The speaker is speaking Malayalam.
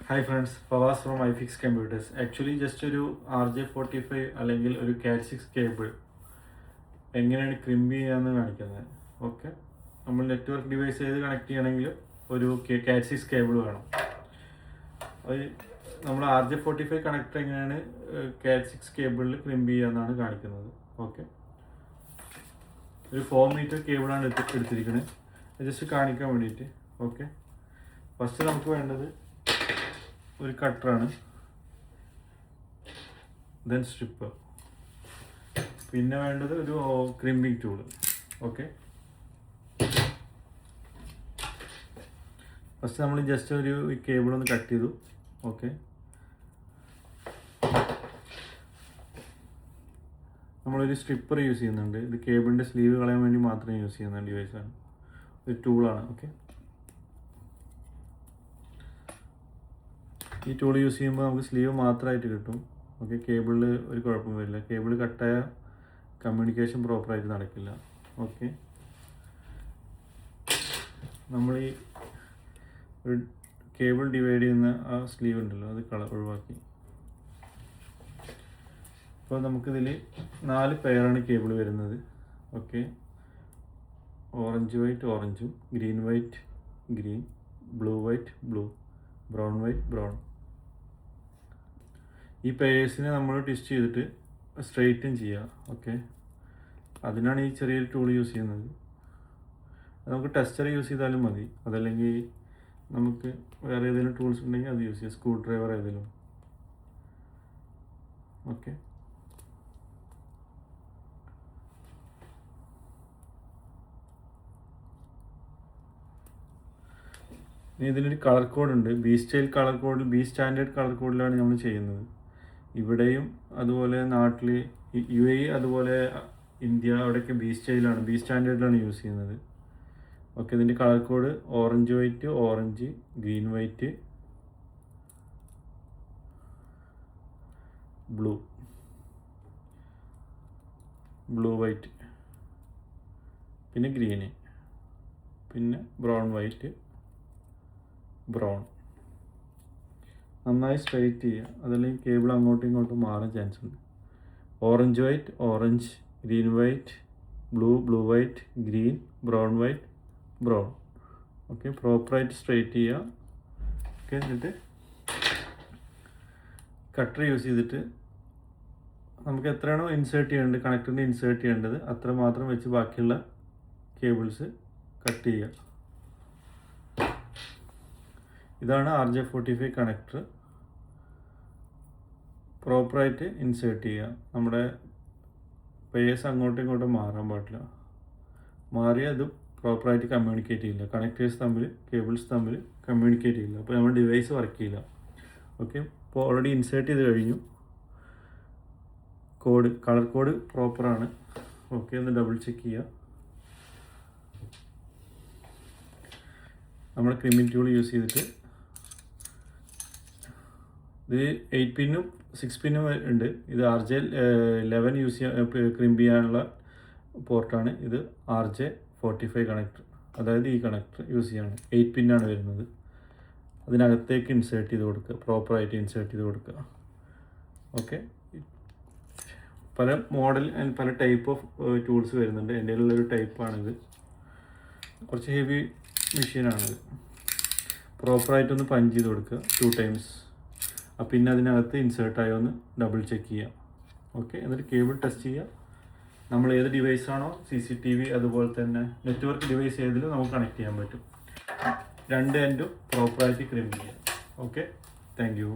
Hi friends, Fawaz from iFix computers. Actually just ഒരു RJ45 അല്ലെങ്കിൽ ഒരു CAT6 കേബിൾ എങ്ങനെയാണ് ക്രിമ്പ് ചെയ്യാമെന്ന് കാണിക്കുന്നത്. ഓക്കെ, നമ്മൾ നെറ്റ്വർക്ക് ഡിവൈസ് ചെയ്ത് കണക്ട് ചെയ്യണമെങ്കിൽ ഒരു CAT6 കേബിൾ വേണം. അത് നമ്മൾ RJ45 കണക്ടർ എങ്ങനെയാണ് CAT6 കേബിളിൽ ക്രിമ്പ് ചെയ്യാമെന്നാണ് കാണിക്കുന്നത്. ഓക്കെ, ഒരു 4 മീറ്റർ കേബിളാണ് എടുത്തിരിക്കുന്നത്, ജസ്റ്റ് കാണിക്കാൻ വേണ്ടിയിട്ട്. ഓക്കെ, ഫസ്റ്റ് നമുക്ക് വേണ്ടത് ഒരു കട്ടറാണ്, ദെൻ സ്ട്രിപ്പർ, പിന്നെ വേണ്ടത് ഒരു ക്രിമ്പിംഗ് ടൂള്. ഓക്കെ, ഫസ്റ്റ് നമ്മൾ ജസ്റ്റ് ഒരു കേബിൾ ഒന്ന് കട്ട് ചെയ്തു. ഓക്കെ, നമ്മളൊരു സ്ട്രിപ്പർ യൂസ് ചെയ്യുന്നുണ്ട്. ഇത് കേബിളിൻ്റെ സ്ലീവ് കളയാൻ വേണ്ടി മാത്രം യൂസ് ചെയ്യുന്ന ഡിവൈസാണ്, ഒരു ടൂളാണ്. ഓക്കെ, ഈ ടൂൾ യൂസ് ചെയ്യുമ്പോൾ നമുക്ക് സ്ലീവ് മാത്രമായിട്ട് കിട്ടും. ഓക്കെ, കേബിളിൽ ഒരു കുഴപ്പം വരില്ല. കേബിൾ കട്ടായ കമ്മ്യൂണിക്കേഷൻ പ്രോപ്പറായിട്ട് നടക്കില്ല. ഓക്കെ, നമ്മൾ ഈ ഒരു കേബിൾ ഡിവൈഡ് ചെയ്യുന്ന ആ സ്ലീവ് ഉണ്ടല്ലോ, അത് ഒഴിവാക്കി. അപ്പോൾ നമുക്കിതിൽ 4 പെയറാണ് കേബിൾ വരുന്നത്. ഓക്കെ, ഓറഞ്ച് വൈറ്റ് ഓറഞ്ചും, green white green, blue white blue, brown white brown. ഈ പെയേഴ്സിനെ നമ്മൾ ട്വിസ്റ്റ് ചെയ്തിട്ട് സ്ട്രെയിറ്റൻ ചെയ്യുക. ഓക്കെ, അതിനാണ് ഈ ചെറിയൊരു ടൂൾ യൂസ് ചെയ്യുന്നത്. നമുക്ക് ടെസ്റ്റർ യൂസ് ചെയ്താലും മതി, അതല്ലെങ്കിൽ നമുക്ക് വേറെ ഏതെങ്കിലും ടൂൾസ് ഉണ്ടെങ്കിൽ അത് യൂസ് ചെയ്യാം, സ്ക്രൂ ഡ്രൈവർ ഏതെങ്കിലും. ഓക്കെ, ഇനി ഇതിനൊരു കളർ കോഡുണ്ട്. ബി സ്റ്റാൻഡേർഡ് കളർ കോഡിലാണ് നമ്മൾ ചെയ്യുന്നത്. ഇവിടെയും അതുപോലെ നാട്ടിൽ UAE അതുപോലെ ഇന്ത്യ അവിടെയൊക്കെ ബി സ്റ്റാൻഡേർഡിലാണ് യൂസ് ചെയ്യുന്നത്. ഓക്കെ, ഇതിൻ്റെ colour code orange white orange, green white blue, blue white, പിന്നെ ഗ്രീന്, പിന്നെ ബ്രൗൺ വൈറ്റ് ബ്രൗൺ. നന്നായി സ്ട്രെയിറ്റ് ചെയ്യുക, അതല്ലെങ്കിൽ കേബിൾ അങ്ങോട്ടും ഇങ്ങോട്ടും മാറാൻ ചാൻസ് ഉണ്ട്. Orange white orange, green white blue white green, brown white brown. Okay, പ്രോപ്പറായിട്ട് സ്ട്രെയിറ്റ് ചെയ്യുക. ഓക്കെ, എന്നിട്ട് കട്ടർ യൂസ് ചെയ്തിട്ട് നമുക്ക് എത്രയാണോ ഇൻസേർട്ട് ചെയ്യേണ്ടത്, കണക്ടറിന് ഇൻസേർട്ട് ചെയ്യേണ്ടത് അത്ര മാത്രം വെച്ച് ബാക്കിയുള്ള കേബിൾസ് കട്ട് ചെയ്യുക. ഇതാണ് RJ45 കണക്ടർ. പ്രോപ്പറായിട്ട് ഇൻസേർട്ട് ചെയ്യുക. നമ്മുടെ പേസ് അങ്ങോട്ടും ഇങ്ങോട്ടും മാറാൻ പാടില്ല. മാറിയാൽ അത് പ്രോപ്പറായിട്ട് കമ്മ്യൂണിക്കേറ്റ് ചെയ്യില്ല. കണക്ടേഴ്സ് തമ്മിൽ കേബിൾസ് തമ്മിൽ കമ്മ്യൂണിക്കേറ്റ് ചെയ്യില്ല, അപ്പോൾ നമ്മുടെ ഡിവൈസ് വർക്ക് ചെയ്യില്ല. ഓക്കെ, ഇപ്പോൾ ഓൾറെഡി ഇൻസേർട്ട് ചെയ്ത് കഴിഞ്ഞു. കളർ കോഡ് പ്രോപ്പറാണ്. ഓക്കെ, ഒന്ന് ഡബിൾ ചെക്ക് ചെയ്യുക. നമ്മൾ ക്രിമ്പിംഗ് ടൂൾ യൂസ് ചെയ്തിട്ട് ഇത് 8 പിന്നും 6 പിന്നും ഉണ്ട്. ഇത് RJ11 യൂസ് ചെയ്യാൻ ക്രിമ്പ് ചെയ്യാനുള്ള പോർട്ടാണ്. ഇത് RJ45 കണക്ടർ, അതായത് ഈ കണക്ടർ യൂസ് ചെയ്യാണ്. 8 പിന്നാണ് വരുന്നത്. അതിനകത്തേക്ക് ഇൻസേർട്ട് ചെയ്ത് കൊടുക്കുക, പ്രോപ്പറായിട്ട് ഇൻസേർട്ട് ചെയ്ത് കൊടുക്കുക. ഓക്കെ, പല മോഡൽ ആൻഡ് പല ടൈപ്പ് ഓഫ് ടൂൾസ് വരുന്നുണ്ട്. എൻ്റെ കയ്യിലുള്ളൊരു ടൈപ്പാണിത്. കുറച്ച് ഹെവി മെഷീനാണിത്. പ്രോപ്പറായിട്ടൊന്ന് പഞ്ച് ചെയ്ത് കൊടുക്കുക 2 ടൈംസ്. പിന്നെ അതിനകത്ത് ഇൻസേർട്ടായോ എന്ന് ഡബിൾ ചെക്ക് ചെയ്യുക. ഓക്കെ, എന്നിട്ട് കേബിൾ ടെസ്റ്റ് ചെയ്യുക. നമ്മൾ ഏത് ഡിവൈസാണോ CCTV അതുപോലെ തന്നെ നെറ്റ്വർക്ക് ഡിവൈസ് ഏതിലും നമുക്ക് കണക്ട് ചെയ്യാൻ പറ്റും. 2 എൻഡും പ്രോപ്പറായിട്ട് ക്രിമ്പ് ചെയ്യുക. Okay, thank you.